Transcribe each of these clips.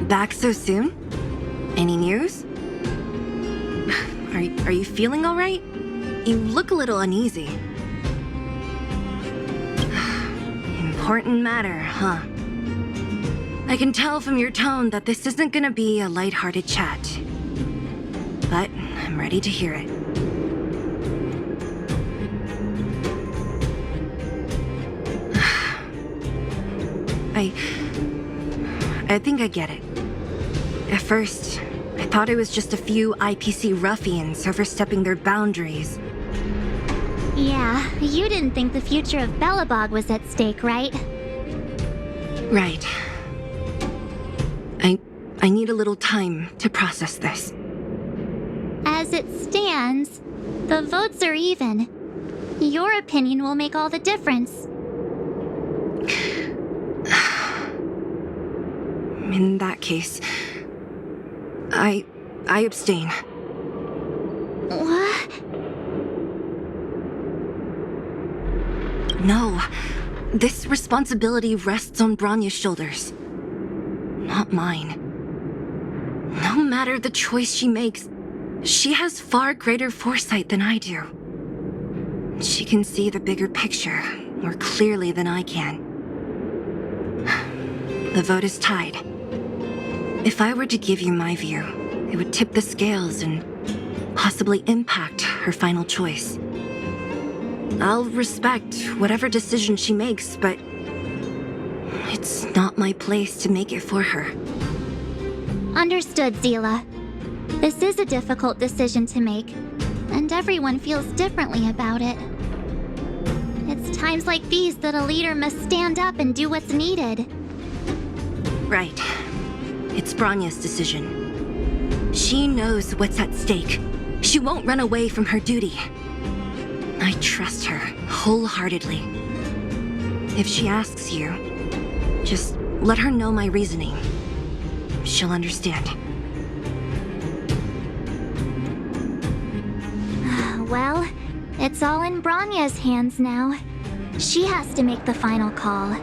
Back so soon? Any news? Are you feeling all right? You look a little uneasy. Important matter, huh? I can tell from your tone that this isn't gonna be a lighthearted chat. But I'm ready to hear it. I think I get it. At first, I thought it was just a few IPC ruffians overstepping their boundaries. Yeah, you didn't think the future of Belobog was at stake, right? Right. I need a little time to process this. As it stands, the votes are even. Your opinion will make all the difference. In that case, I abstain. What? No. This responsibility rests on Bronya's shoulders. Not mine. No matter the choice she makes, she has far greater foresight than I do. She can see the bigger picture more clearly than I can. The vote is tied. If I were to give you my view, it would tip the scales and possibly impact her final choice. I'll respect whatever decision she makes, but it's not my place to make it for her. Understood, Zila. This is a difficult decision to make, and everyone feels differently about it. It's times like these that a leader must stand up and do what's needed. Right. It's Bronya's decision. She knows what's at stake. She won't run away from her duty. I trust her wholeheartedly. If she asks you, just let her know my reasoning. She'll understand. Well, it's all in Bronya's hands now. She has to make the final call.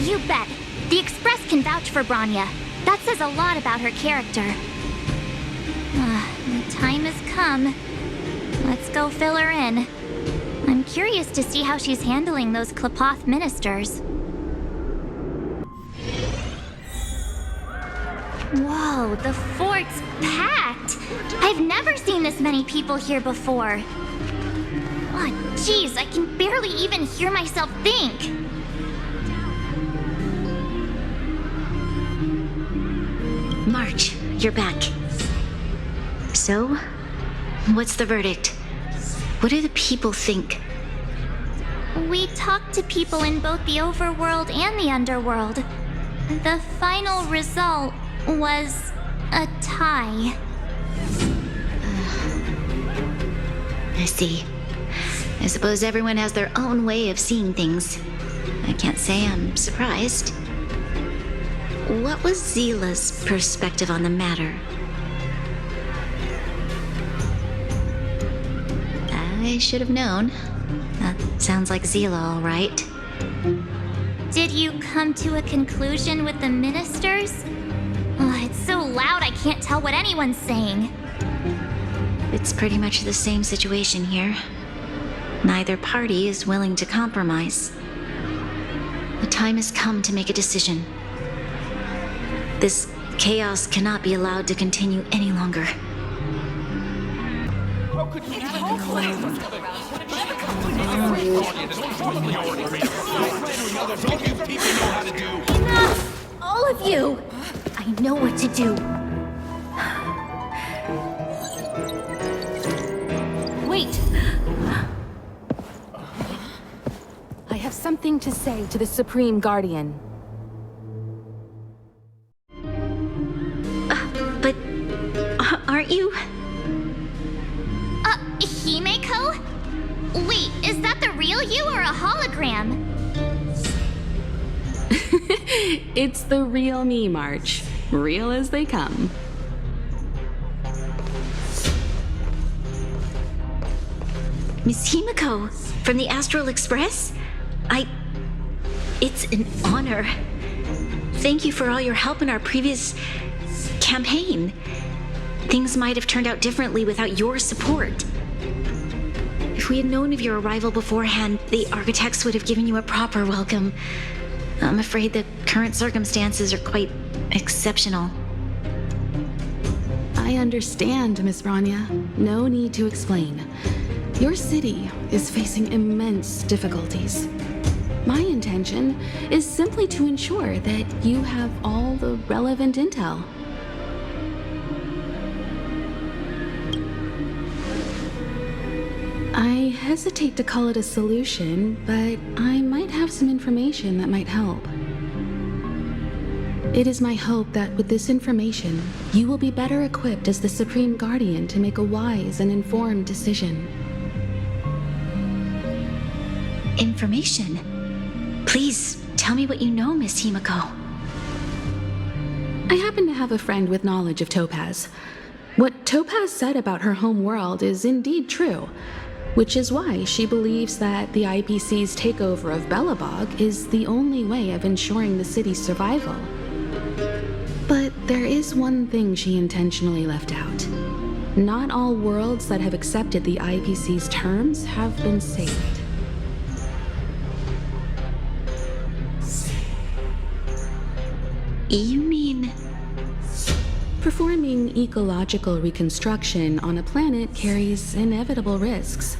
You bet. The Express can vouch for Bronya. That says a lot about her character. The time has come. Let's go fill her in. I'm curious to see how she's handling those Klapoth ministers. Whoa, the fort's packed! I've never seen this many people here before. Oh, jeez, I can barely even hear myself think. March, you're back. So, what's the verdict? What do the people think? We talked to people in both the overworld and the underworld. The final result was a tie. I see. I suppose everyone has their own way of seeing things. I can't say I'm surprised. What was Zila's perspective on the matter? I should have known. That sounds like Zila, all right. Did you come to a conclusion with the ministers? Oh, it's so loud I can't tell what anyone's saying. It's pretty much the same situation here. Neither party is willing to compromise. The time has come to make a decision. This chaos cannot be allowed to continue any longer. Enough! All of you! I know what to do. Wait! I have something to say to the Supreme Guardian. But aren't you? Hemiko? Wait, is that the real you or a hologram? It's the real me, March. Real as they come. Miss Hemiko, from the Astral Express? It's an honor. Thank you for all your help in our previous campaign. Things might have turned out differently without your support. If we had known of your arrival beforehand, the architects would have given you a proper welcome. I'm afraid the current circumstances are quite exceptional. I understand, Miss Branya. No need to explain. Your city is facing immense difficulties. My intention is simply to ensure that you have all the relevant intel. I hesitate to call it a solution, but I might have some information that might help. It is my hope that with this information, you will be better equipped as the Supreme Guardian to make a wise and informed decision. Information? Please, tell me what you know, Miss Hemiko. I happen to have a friend with knowledge of Topaz. What Topaz said about her home world is indeed true, which is why she believes that the IPC's takeover of Belobog is the only way of ensuring the city's survival. But there is one thing she intentionally left out. Not all worlds that have accepted the IPC's terms have been saved. You mean... Performing ecological reconstruction on a planet carries inevitable risks.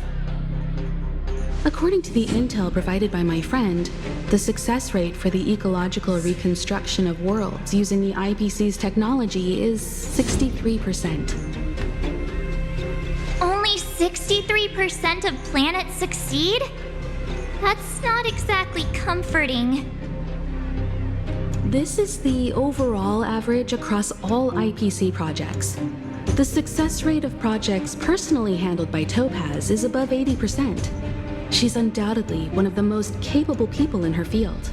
According to the intel provided by my friend, the success rate for the ecological reconstruction of worlds using the IPC's technology is 63%. Only 63% of planets succeed? That's not exactly comforting. This is the overall average across all IPC projects. The success rate of projects personally handled by Topaz is above 80%. She's undoubtedly one of the most capable people in her field.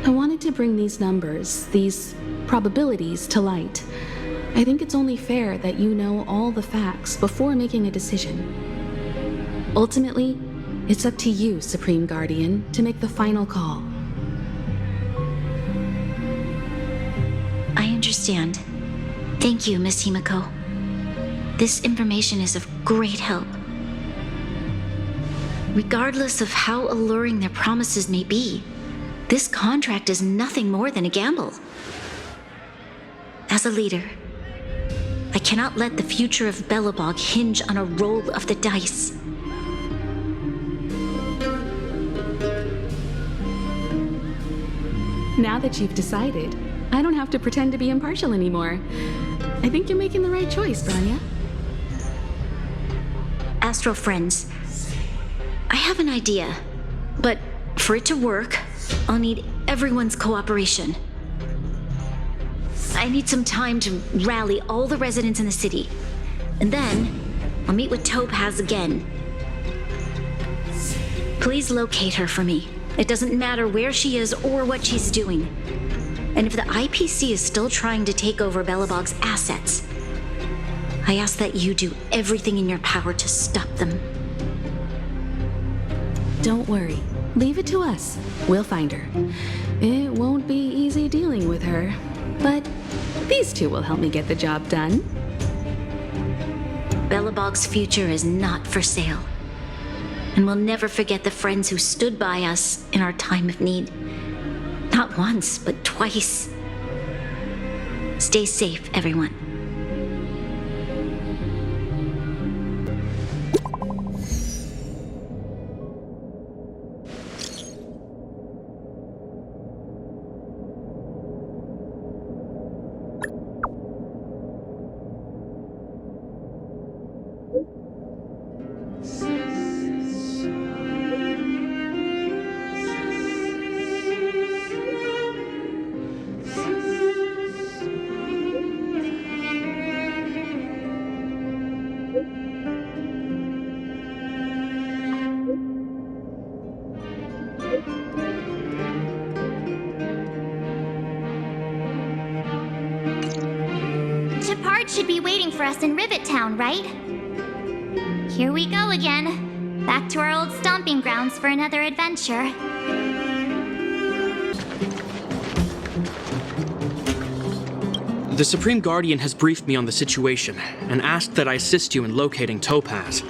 I wanted to bring these numbers, these probabilities, to light. I think it's only fair that you know all the facts before making a decision. Ultimately, it's up to you, Supreme Guardian, to make the final call. I understand. Thank you, Miss Hemiko. This information is of great help. Regardless of how alluring their promises may be, this contract is nothing more than a gamble. As a leader, I cannot let the future of Belobog hinge on a roll of the dice. Now that you've decided, I don't have to pretend to be impartial anymore. I think you're making the right choice, Branya. Astral friends, I have an idea, but for it to work, I'll need everyone's cooperation. I need some time to rally all the residents in the city, and then I'll meet with Topaz again. Please locate her for me. It doesn't matter where she is or what she's doing. And if the IPC is still trying to take over Belobog's assets, I ask that you do everything in your power to stop them. Don't worry. Leave it to us. We'll find her. It won't be easy dealing with her, but these two will help me get the job done. Belobog's future is not for sale. And we'll never forget the friends who stood by us in our time of need. Not once, but twice. Stay safe, everyone. Shepard should be waiting for us in Rivet Town, right? Here we go again. Back to our old stomping grounds for another adventure. The Supreme Guardian has briefed me on the situation and asked that I assist you in locating Topaz.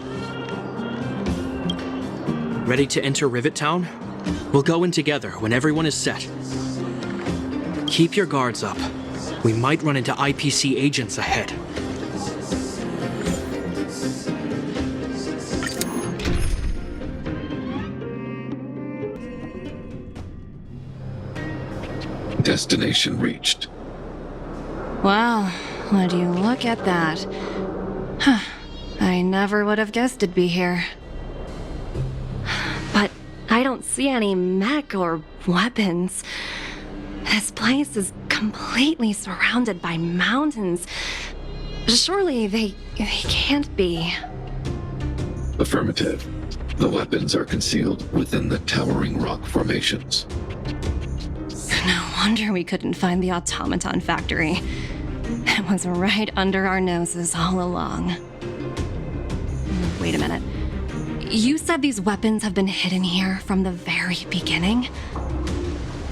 Ready to enter Rivet Town? We'll go in together when everyone is set. Keep your guards up. We might run into IPC agents ahead. Destination reached. Wow, would you look at that? Huh. I never would have guessed it'd be here. But I don't see any mech or weapons. This place is completely surrounded by mountains. Surely they can't be. Affirmative. The weapons are concealed within the towering rock formations. No wonder we couldn't find the automaton factory. It was right under our noses all along. Wait a minute. You said these weapons have been hidden here from the very beginning?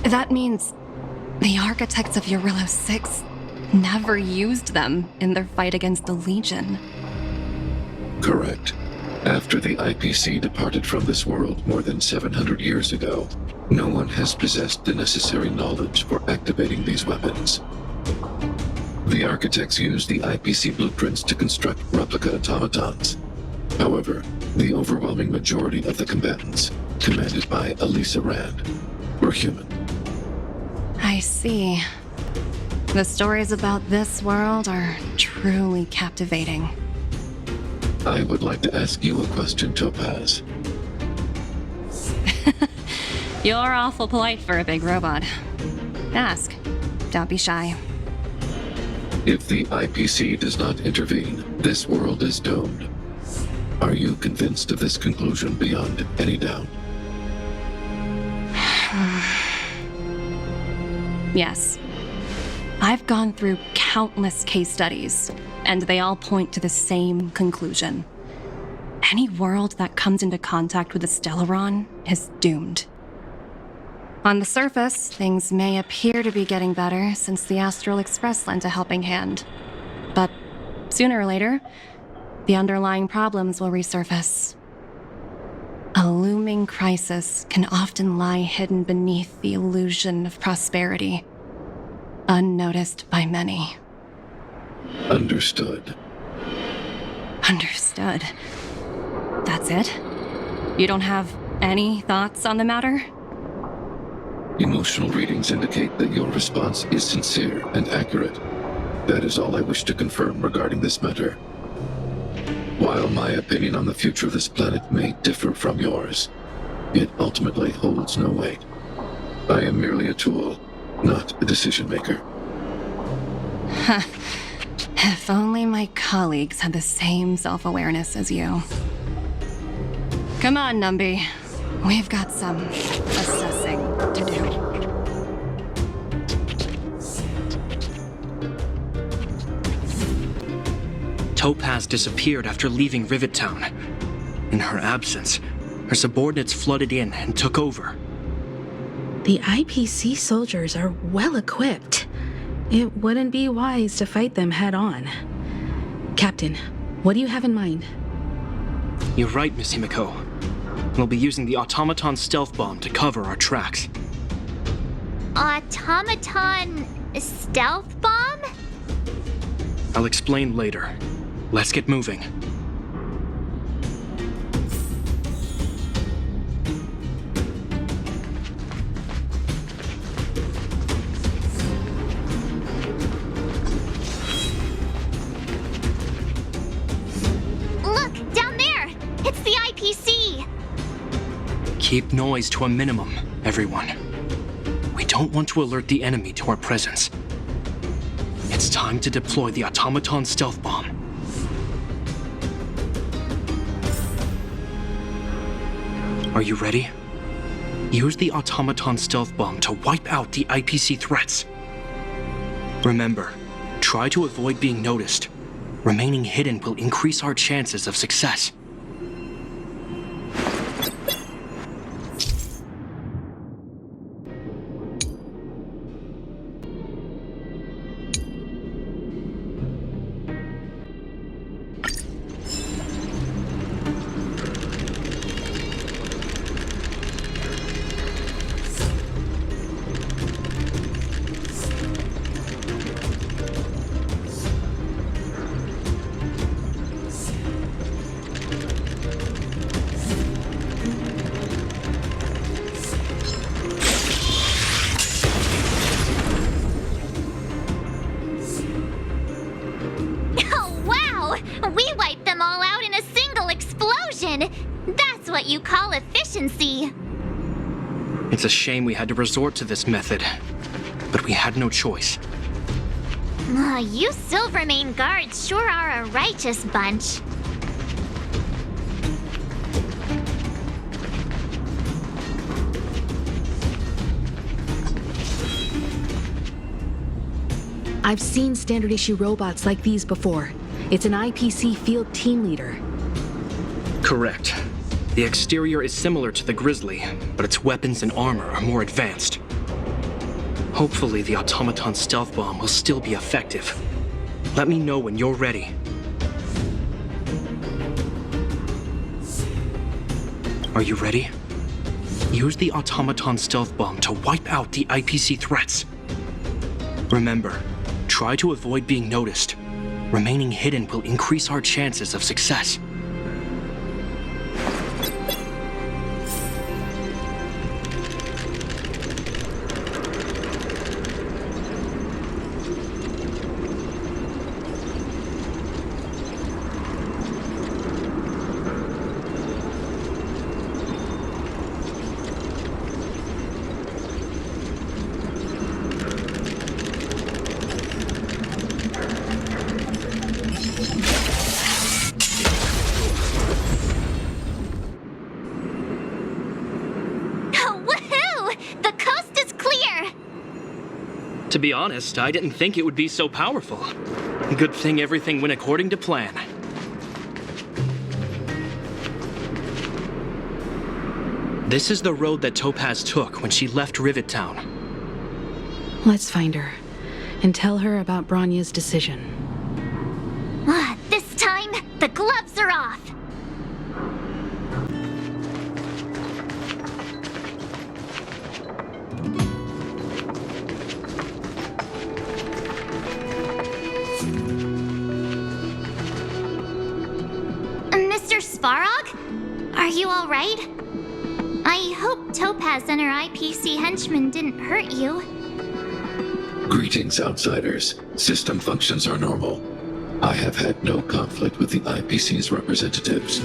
That means the architects of Eurillo 6 never used them in their fight against the Legion. Correct. After the IPC departed from this world more than 700 years ago, no one has possessed the necessary knowledge for activating these weapons. The architects used the IPC blueprints to construct replica automatons. However, the overwhelming majority of the combatants, commanded by Elisa Rand, were human. I see. The stories about this world are truly captivating. I would like to ask you a question, Topaz. You're awful polite for a big robot. Ask. Don't be shy. If the IPC does not intervene, this world is doomed. Are you convinced of this conclusion beyond any doubt? Yes. I've gone through countless case studies, and they all point to the same conclusion. Any world that comes into contact with a Stellaron is doomed. On the surface, things may appear to be getting better since the Astral Express lent a helping hand. But sooner or later, the underlying problems will resurface. A looming crisis can often lie hidden beneath the illusion of prosperity, unnoticed by many. Understood. Understood. That's it? You don't have any thoughts on the matter? Emotional readings indicate that your response is sincere and accurate. That is all I wish to confirm regarding this matter. While my opinion on the future of this planet may differ from yours, it ultimately holds no weight. I am merely a tool, not a decision maker. If only my colleagues had the same self-awareness as you. Come on, Numby. We've got some assessing to do. Topaz disappeared after leaving Rivet Town. In her absence, her subordinates flooded in and took over. The IPC soldiers are well equipped. It wouldn't be wise to fight them head on. Captain, what do you have in mind? You're right, Miss Hemiko. We'll be using the automaton stealth bomb to cover our tracks. Automaton stealth bomb? I'll explain later. Let's get moving. Look, down there! It's the IPC! Keep noise to a minimum, everyone. We don't want to alert the enemy to our presence. It's time to deploy the automaton stealth bomb. Are you ready? Use the automaton stealth bomb to wipe out the IPC threats. Remember, try to avoid being noticed. Remaining hidden will increase our chances of success. efficiency. It's a shame we had to resort to this method, but we had no choice. You Silvermane guards sure are a righteous bunch. I've seen standard issue robots like these before. It's an IPC field team leader. Correct. The exterior is similar to the Grizzly, but its weapons and armor are more advanced. Hopefully the automaton stealth bomb will still be effective. Let me know when you're ready. Are you ready? Use the automaton stealth bomb to wipe out the IPC threats. Remember, try to avoid being noticed. Remaining hidden will increase our chances of success. To be honest, I didn't think it would be so powerful. Good thing everything went according to plan. This is the road that Topaz took when she left Rivet Town. Let's find her and tell her about Bronya's decision. This time, the gloves are off. Mr. Svarog? Are you all right? I hope Topaz and her IPC henchmen didn't hurt you. Greetings, outsiders. System functions are normal. I have had no conflict with the IPC's representatives.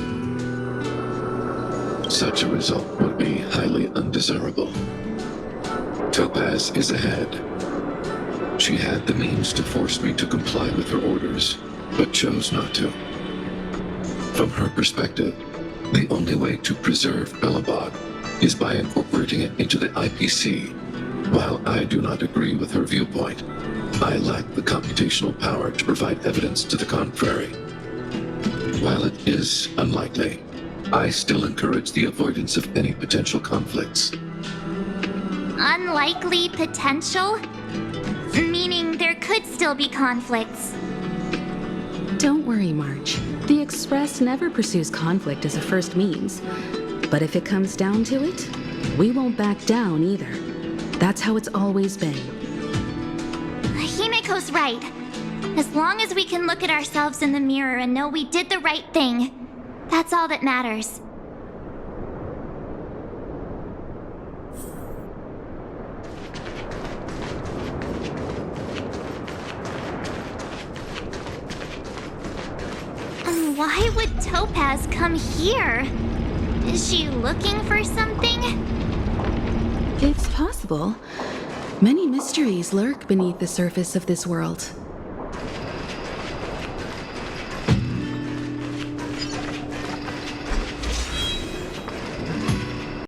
Such a result would be highly undesirable. Topaz is ahead. She had the means to force me to comply with her orders, but chose not to. From her perspective, the only way to preserve Belobog is by incorporating it into the IPC. While I do not agree with her viewpoint, I lack the computational power to provide evidence to the contrary. While it is unlikely, I still encourage the avoidance of any potential conflicts. Unlikely potential? Meaning there could still be conflicts. Don't worry, March. The Express never pursues conflict as a first means. But if it comes down to it, we won't back down either. That's how it's always been. Hemiko's right. As long as we can look at ourselves in the mirror and know we did the right thing, that's all that matters. Why would Topaz come here? Is she looking for something? It's possible. Many mysteries lurk beneath the surface of this world.